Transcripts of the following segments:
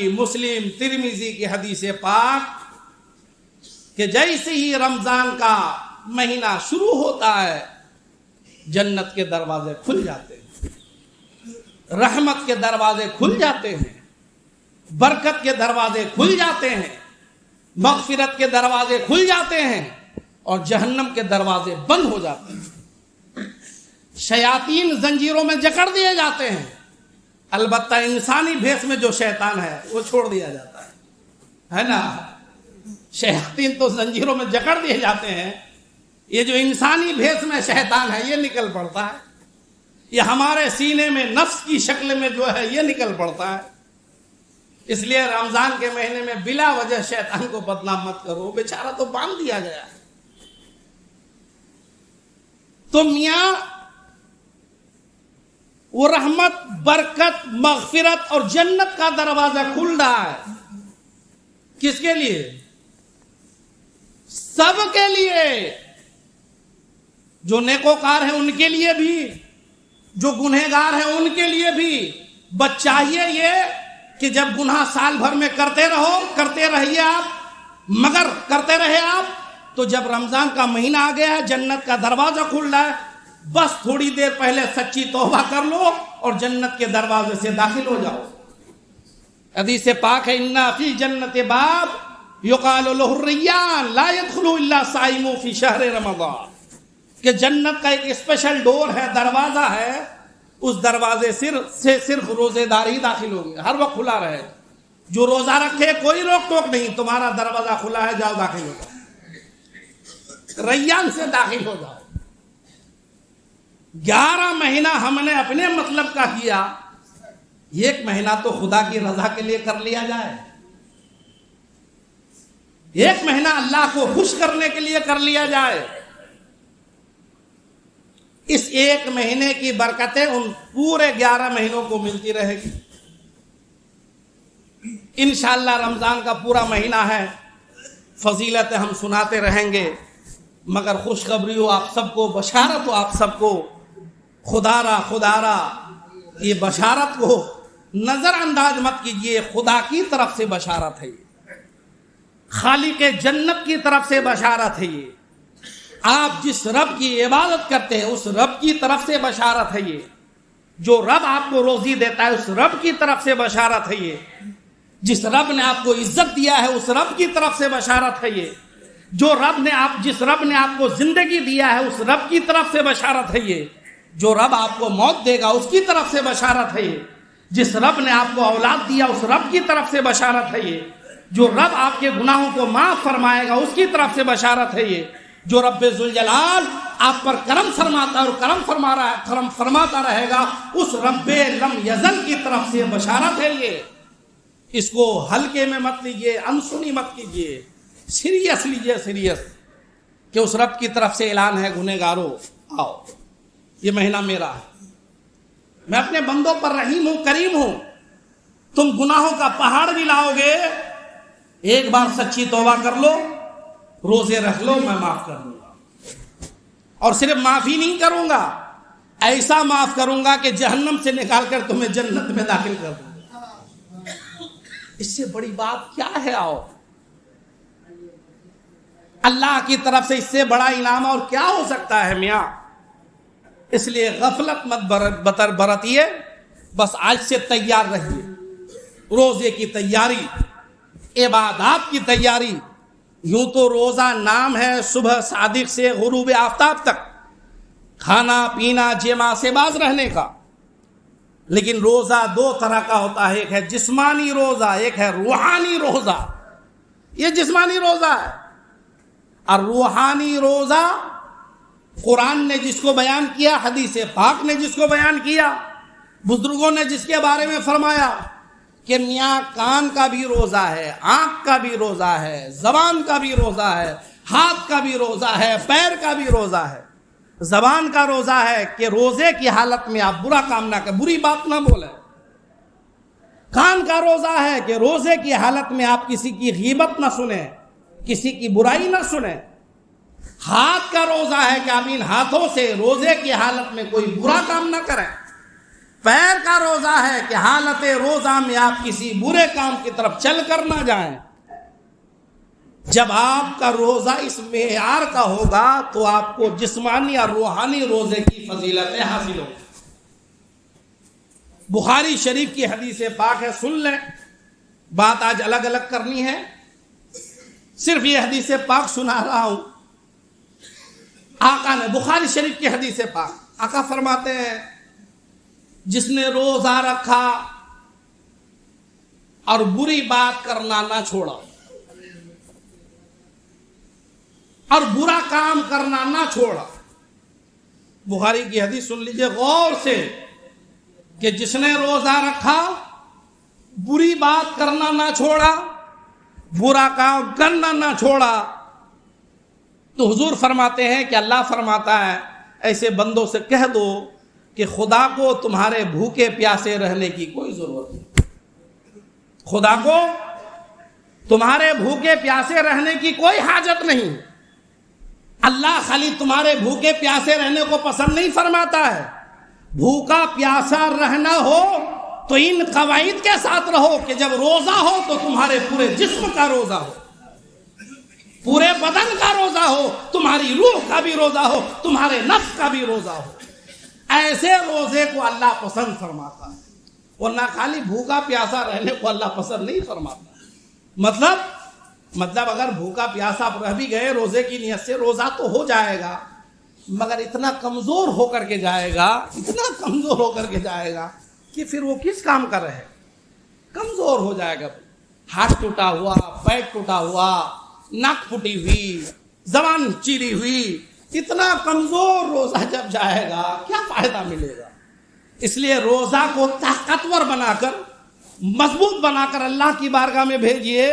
بخاری مسلم ترمذی کی حدیث پاک کہ جیسے ہی رمضان کا مہینہ شروع ہوتا ہے جنت کے دروازے کھل جاتے ہیں، رحمت کے دروازے کھل جاتے ہیں، برکت کے دروازے کھل جاتے ہیں، مغفرت کے دروازے کھل جاتے ہیں اور جہنم کے دروازے بند ہو جاتے ہیں۔ شیاطین زنجیروں میں جکڑ دیے جاتے ہیں، البتہ انسانی بھیس میں جو شیطان ہے وہ چھوڑ دیا جاتا ہے نا۔ شیاطین تو زنجیروں میں جکڑ دیے جاتے ہیں، یہ جو انسانی بھیس میں شیطان ہے یہ نکل پڑتا ہے، یہ ہمارے سینے میں نفس کی شکل میں جو ہے یہ نکل پڑتا ہے۔ اس لیے رمضان کے مہینے میں بلا وجہ شیطان کو بدنام مت کرو، بیچارہ تو باندھ دیا گیا ہے۔ تو میاں وہ رحمت، برکت، مغفرت اور جنت کا دروازہ کھل رہا ہے، کس کے لیے؟ سب کے لیے، جو نیکوکار ہیں ان کے لیے بھی، جو گنہگار ہیں ان کے لیے بھی۔ بس چاہیے یہ کہ جب گناہ سال بھر میں کرتے رہیے آپ، مگر کرتے رہے آپ، تو جب رمضان کا مہینہ آ گیا ہے جنت کا دروازہ کھل رہا ہے، بس تھوڑی دیر پہلے سچی توبہ کر لو اور جنت کے دروازے سے داخل ہو جاؤ۔ حدیث پاک ہے اِنَّ فِي الْجَنَّةِ بَابٌ يُقَالُ لَهُ الرَّيَّانُ لَا يَدْخُلُ إِلَّا صَائِمٌ فِي شَهْرِ رَمَضَانَ، کہ جنت کا ایک اسپیشل ڈور ہے، دروازہ ہے، اس دروازے سے صرف روزے دار ہی داخل ہوں گے، ہر وقت کھلا رہے۔ جو روزہ رکھے کوئی روک ٹوک نہیں، تمہارا دروازہ کھلا ہے، جاؤ داخل ہو جاؤ، ریان سے داخل ہو جاؤ۔ 11 مہینہ ہم نے اپنے مطلب کا کیا، ایک مہینہ تو خدا کی رضا کے لیے کر لیا جائے، ایک مہینہ اللہ کو خوش کرنے کے لیے کر لیا جائے۔ اس ایک مہینے کی برکتیں ان پورے 11 مہینوں کو ملتی رہے گی۔ انشاءاللہ رمضان کا پورا مہینہ ہے، فضیلتیں ہم سناتے رہیں گے، مگر خوشخبری ہو آپ سب کو، بشارت ہو آپ سب کو، خدا را یہ بشارت کو نظر انداز مت کیجئے، خدا کی طرف سے بشارت ہے، یہ خالق جنت کی طرف سے بشارت ہے، یہ آپ جس رب کی عبادت کرتے ہیں اس رب کی طرف سے بشارت ہے، یہ جو رب آپ کو روزی دیتا ہے اس رب کی طرف سے بشارت ہے، یہ جس رب نے آپ کو عزت دیا ہے اس رب کی طرف سے بشارت ہے، یہ جس رب نے آپ کو زندگی دیا ہے اس رب کی طرف سے بشارت ہے، یہ جو رب آپ کو موت دے گا اس کی طرف سے بشارت ہے، یہ جس رب نے آپ کو اولاد دیا اس رب کی طرف سے بشارت ہے، یہ جو رب آپ کے گناہوں کو معاف فرمائے گا اس کی طرف سے بشارت ہے، یہ جو رب ذوالجلال آپ پر کرم فرماتا ہے اور کرم فرماتا رہے گا اس رب لم یزل کی طرف سے بشارت ہے، یہ اس کو ہلکے میں مت لیجیے، انسنی مت کیجیے، سیریس لیجیے، سیریس، کہ اس رب کی طرف سے اعلان ہے گنہگارو آؤ، یہ مہینہ میرا ہے، میں اپنے بندوں پر رحیم ہوں، کریم ہوں، تم گناہوں کا پہاڑ بھی لاؤ گے، ایک بار سچی توبہ کر لو، روزے رکھ لو، میں معاف کر دوں گا، اور صرف معافی نہیں کروں گا، ایسا معاف کروں گا کہ جہنم سے نکال کر تمہیں جنت میں داخل کر دوں گا۔ اس سے بڑی بات کیا ہے؟ آؤ، اللہ کی طرف سے اس سے بڑا انعام اور کیا ہو سکتا ہے میاں؟ اس لیے غفلت مت برتیے، بس آج سے تیار رہیے، روزے کی تیاری، عبادات کی تیاری۔ یوں تو روزہ نام ہے صبح صادق سے غروب آفتاب تک کھانا پینا جماع سے باز رہنے کا، لیکن روزہ دو طرح کا ہوتا ہے، ایک ہے جسمانی روزہ، ایک ہے روحانی روزہ۔ یہ جسمانی روزہ ہے، اور روحانی روزہ قرآن نے جس کو بیان کیا، حدیث پاک نے جس کو بیان کیا، بزرگوں نے جس کے بارے میں فرمایا کہ میاں کان کا بھی روزہ ہے، آنکھ کا بھی روزہ ہے، زبان کا بھی روزہ ہے، ہاتھ کا بھی روزہ ہے، پیر کا بھی روزہ ہے۔ زبان کا روزہ ہے کہ روزے کی حالت میں آپ برا کام نہ کریں، بری بات نہ بولیں۔ کان کا روزہ ہے کہ روزے کی حالت میں آپ کسی کی غیبت نہ سنیں، کسی کی برائی نہ سنیں۔ ہاتھ کا روزہ ہے کہ آپ ان ہاتھوں سے روزے کی حالت میں کوئی برا کام نہ کریں۔ پیر کا روزہ ہے کہ حالت روزہ میں آپ کسی برے کام کی طرف چل کر نہ جائیں. جب آپ کا روزہ اس معیار کا ہوگا تو آپ کو جسمانی اور روحانی روزے کی فضیلتیں حاصل ہوں. بخاری شریف کی حدیث پاک ہے, سن لیں. بات آج الگ الگ کرنی ہے, صرف یہ حدیث پاک سنا رہا ہوں. آقا نے, بخاری شریف کی حدیث پاک, آقا فرماتے ہیں جس نے روزہ رکھا اور بری بات کرنا نہ چھوڑا اور برا کام کرنا نہ چھوڑا. بخاری کی حدیث سن لیجئے غور سے کہ جس نے روزہ رکھا, بری بات کرنا نہ چھوڑا, برا کام کرنا نہ چھوڑا, تو حضور فرماتے ہیں کہ اللہ فرماتا ہے ایسے بندوں سے کہہ دو کہ خدا کو تمہارے بھوکے پیاسے رہنے کی کوئی ضرورت نہیں. خدا کو تمہارے بھوکے پیاسے رہنے کی کوئی حاجت نہیں. اللہ خالی تمہارے بھوکے پیاسے رہنے کو پسند نہیں فرماتا ہے. بھوکا پیاسا رہنا ہو تو ان قواعد کے ساتھ رہو کہ جب روزہ ہو تو تمہارے پورے جسم کا روزہ ہو, پورے بدن کا روزہ ہو, تمہاری روح کا بھی روزہ ہو, تمہارے نفس کا بھی روزہ ہو. ایسے روزے کو اللہ پسند فرماتا ہے, ورنہ خالی بھوکا پیاسا رہنے کو اللہ پسند نہیں فرماتا. مطلب اگر بھوکا پیاسا رہ بھی گئے روزے کی نیت سے, روزہ تو ہو جائے گا مگر اتنا کمزور ہو کر کے جائے گا, اتنا کمزور ہو کر کے جائے گا کہ پھر وہ کس کام کا رہے, کمزور ہو جائے گا. ہاتھ ٹوٹا ہوا, پیر ٹوٹا ہوا, ناک پھٹی ہوئی, زبان چیری ہوئی, اتنا کمزور روزہ جب جائے گا کیا فائدہ ملے گا. اس لیے روزہ کو طاقتور بنا کر, مضبوط بنا کر اللہ کی بارگاہ میں بھیجیے,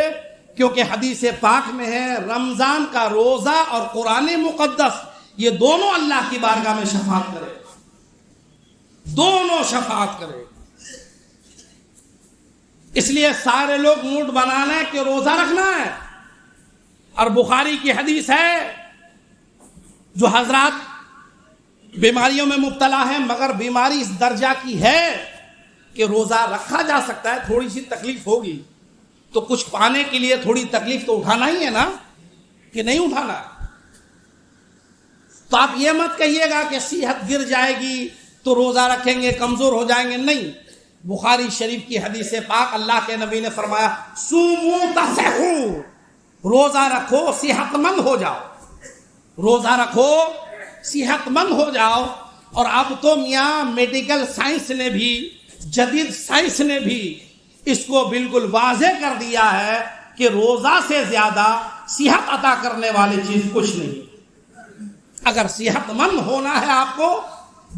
کیونکہ حدیث پاک میں ہے رمضان کا روزہ اور قرآن مقدس یہ دونوں اللہ کی بارگاہ میں شفاعت کرے, دونوں شفاعت کرے. اس لیے سارے لوگ موڈ بنانا ہے کہ روزہ رکھنا ہے. اور بخاری کی حدیث ہے, جو حضرات بیماریوں میں مبتلا ہیں مگر بیماری اس درجہ کی ہے کہ روزہ رکھا جا سکتا ہے, تھوڑی سی تکلیف ہوگی تو کچھ پانے کے لیے تھوڑی تکلیف تو اٹھانا ہی ہے نا, کہ نہیں اٹھانا. تو آپ یہ مت کہیے گا کہ صحت گر جائے گی تو روزہ رکھیں گے کمزور ہو جائیں گے, نہیں. بخاری شریف کی حدیث پاک, اللہ کے نبی نے فرمایا صوموا تصحوا, روزہ رکھو صحت مند ہو جاؤ, روزہ رکھو صحت مند ہو جاؤ. اور اب تو میاں میڈیکل سائنس نے بھی, جدید سائنس نے بھی اس کو بالکل واضح کر دیا ہے کہ روزہ سے زیادہ صحت عطا کرنے والی چیز کچھ نہیں. اگر صحت مند ہونا ہے آپ کو,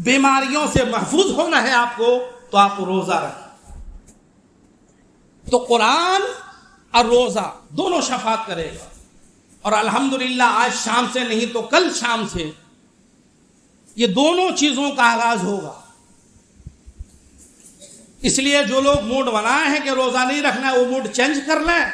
بیماریوں سے محفوظ ہونا ہے آپ کو, تو آپ روزہ رکھیں. تو قرآن اور روزہ دونوں شفاعت کرے گا. اور الحمدللہ آج شام سے نہیں تو کل شام سے یہ دونوں چیزوں کا آغاز ہوگا. اس لیے جو لوگ موڈ بنائے ہیں کہ روزہ نہیں رکھنا ہے وہ موڈ چینج کر لیں.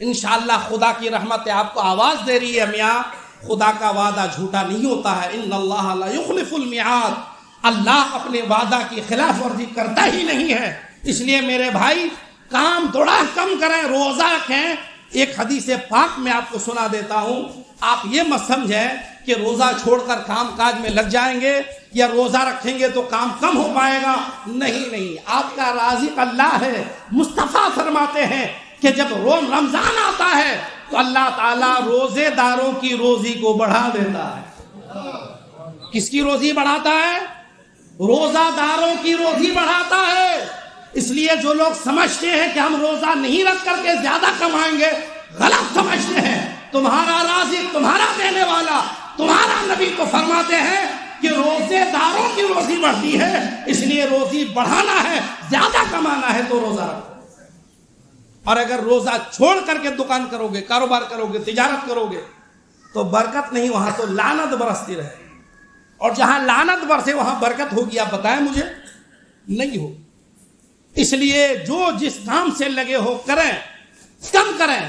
انشاءاللہ خدا کی رحمت آپ کو آواز دے رہی ہے, میاں خدا کا وعدہ جھوٹا نہیں ہوتا ہے. ان اللہ لا یخلف المیعاد, اللہ اپنے وعدہ کی خلاف ورزی کرتا ہی نہیں ہے. اس لیے میرے بھائی کام تھوڑا کم کریں, روزہ رکھیں. ایک حدیث پاک میں آپ کو سنا دیتا ہوں, آپ یہ مت سمجھیں کہ روزہ چھوڑ کر کام کاج میں لگ جائیں گے یا روزہ رکھیں گے تو کام کم ہو پائے گا. نہیں, آپ کا رازق اللہ ہے. مصطفیٰ فرماتے ہیں کہ جب رمضان آتا ہے تو اللہ تعالیٰ روزے داروں کی روزی کو بڑھا دیتا ہے. کس کی روزی بڑھاتا ہے؟ روزہ داروں کی روزی بڑھاتا ہے. اس لیے جو لوگ سمجھتے ہیں کہ ہم روزہ نہیں رکھ کر کے زیادہ کمائیں گے, غلط سمجھتے ہیں. تمہارا رازق, تمہارا دینے والا, تمہارا نبی تو فرماتے ہیں کہ روزے داروں کی روزی بڑھتی ہے. اس لیے روزی بڑھانا ہے, زیادہ کمانا ہے تو روزہ رکھو. اور اگر روزہ چھوڑ کر کے دکان کرو گے, کاروبار کرو گے, تجارت کرو گے تو برکت نہیں, وہاں تو لعنت برستی رہے. اور جہاں لعنت برسے وہاں برکت ہوگی؟ آپ بتائیں مجھے, نہیں ہو. اس لیے جو جس کام سے لگے ہو کریں, کم کریں,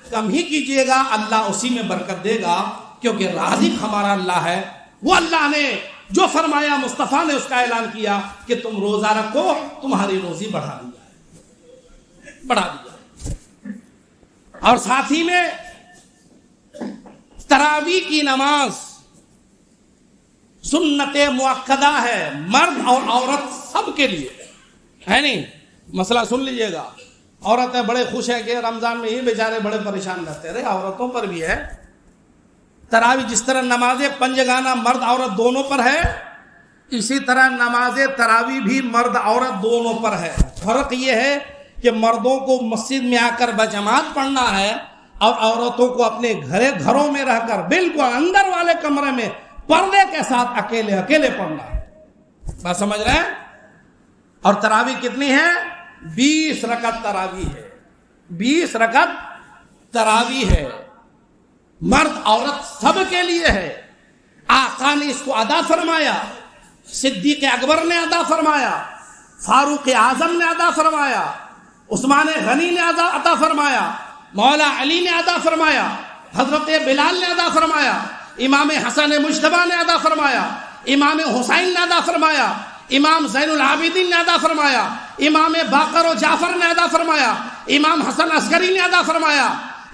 کم ہی کیجئے گا, اللہ اسی میں برکت دے گا. کیونکہ رازق ہمارا اللہ ہے. وہ اللہ نے جو فرمایا مصطفیٰ نے اس کا اعلان کیا کہ تم روزہ رکھو، تمہاری روزی بڑھا دی جائے۔ اور ساتھ ہی میں تراویح کی نماز سنت مؤکدہ ہے، مرد اور عورت سب کے لیے ہے۔ نہیں مسئلہ سن لیجئے گا، عورتیں بڑے خوش ہیں کہ رمضان میں یہ بیچارے بڑے پریشان رہتے رہے، عورتوں پر بھی ہے تراویح۔ جس طرح نماز پنجگانہ مرد عورت دونوں پر ہے، اسی طرح نماز تراویح بھی مرد عورت دونوں پر ہے۔ فرق یہ ہے کہ مردوں کو مسجد میں آ کر بجماعت پڑھنا ہے اور عورتوں کو اپنے گھروں میں رہ کر بالکل اندر والے کمرے میں پردے کے ساتھ اکیلے پڑھنا ہے۔ بات سمجھ رہے ہیں؟ اور تراویح کتنی ہے؟ 20 رکعت تراویح ہے، 20 رکعت تراویح ہے، مرد عورت سب کے لیے ہے۔ آقا نے اس کو ادا فرمایا، صدیق اکبر نے ادا فرمایا، فاروق اعظم نے ادا فرمایا، عثمان غنی نے ادا فرمایا، مولا علی نے ادا فرمایا، حضرت بلال نے ادا فرمایا، امام حسن مجتبی نے ادا فرمایا، امام حسین نے ادا فرمایا، امام زین العابدین نے ادا فرمایا، امام باقر و جعفر نے ادا فرمایا، امام حسن عسکری نے ادا فرمایا،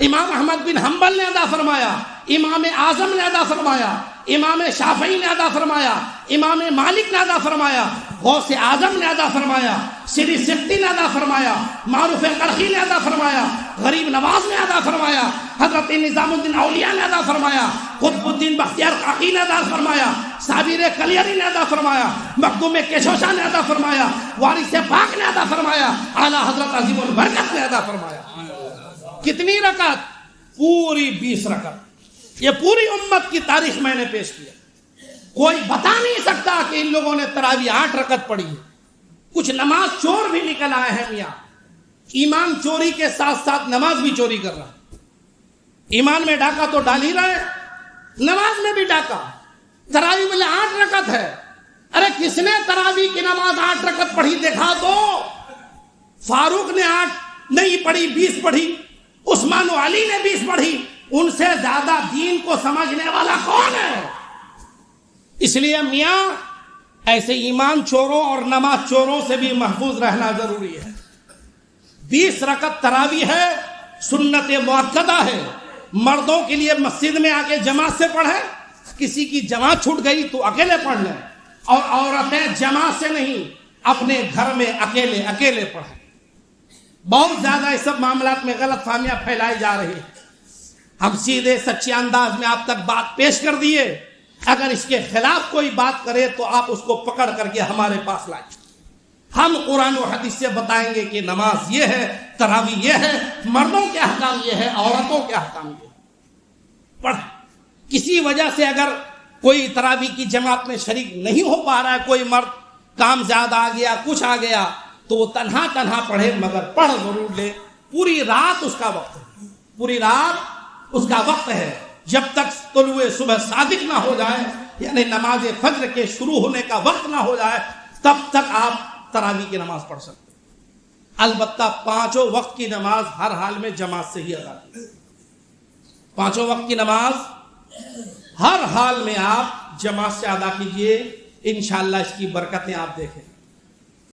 امام احمد بن حنبل نے ادا فرمایا، امام اعظم نے ادا فرمایا، امام شافعی نے ادا فرمایا، امام مالک نے ادا فرمایا، غوث اعظم نے ادا فرمایا، سری سکتی نے ادا فرمایا، معروف قرخی نے ادا فرمایا، غریب نواز نے ادا فرمایا، حضرت نظام الدین اولیاء نے ادا فرمایا، قطب الدین بختیار کاکی نے ادا فرمایا، صابر کلیری نے ادا فرمایا، مخدوم کشوشا نے ادا فرمایا، وارث پاک نے ادا فرمایا، اعلیٰ حضرت عظیم البرکت نے ادا فرمایا۔ کتنی رکعت؟ پوری 20 رکعت۔ یہ پوری امت کی تاریخ میں نے پیش کیا۔ کوئی بتا نہیں سکتا کہ ان لوگوں نے تراویح 8 رکعت پڑھی ہے۔ کچھ نماز چور بھی نکل آئے ہیں میاں، ایمان چوری کے ساتھ ساتھ نماز بھی چوری کر رہا ہے۔ ایمان میں ڈاکہ تو ڈال ہی رہے ہیں، نماز میں بھی ڈاکہ۔ تراویح میں 8 رکعت ہے، ارے کس نے تراویح کی نماز 8 رکعت پڑھی دکھا دو۔ فاروق نے 8 نہیں پڑھی، 20 پڑھی، عثمان و علی نے 20 پڑھی۔ ان سے زیادہ دین کو سمجھنے والا کون ہے؟ اس لیے میاں ایسے ایمان چوروں اور نماز چوروں سے بھی محفوظ رہنا ضروری ہے۔ 20 رکعت تراویح ہے، سنت مؤکدہ ہے، مردوں کے لیے مسجد میں آ کے جماعت سے پڑھیں، کسی کی جماعت چھوٹ گئی تو اکیلے پڑھ لیں، اور عورتیں جماعت سے نہیں اپنے گھر میں اکیلے پڑھیں۔ بہت زیادہ اس سب معاملات میں غلط فہمیاں پھیلائی جا رہی ہیں۔ ہم سیدھے سچے انداز میں آپ تک بات پیش کر دیے، اگر اس کے خلاف کوئی بات کرے تو آپ اس کو پکڑ کر کے ہمارے پاس لائیں۔ ہم قرآن و حدیث سے بتائیں گے کہ نماز یہ ہے، تراویح یہ ہے، مردوں کے احکام یہ ہے، عورتوں کے احکام یہ ہے۔ پڑھ کسی وجہ سے اگر کوئی تراویح کی جماعت میں شریک نہیں ہو پا رہا ہے، کوئی مرد کام زیادہ آ گیا، کچھ آ گیا، تو وہ تنہا پڑھے، مگر پڑھ ضرور لے۔ پوری رات اس کا وقت ہے، پوری رات اس کا وقت ہے، جب تک طلوع صبح صادق نہ ہو جائے، یعنی نماز فجر کے شروع ہونے کا وقت نہ ہو جائے، تب تک آپ تراویح کی نماز پڑھ سکتے ہیں۔ البتہ 5 وقت کی نماز ہر حال میں جماعت سے ہی ادا کی۔ 5 وقت کی نماز ہر حال میں آپ جماعت سے ادا کیجئے، انشاءاللہ اس کی برکتیں آپ دیکھیں۔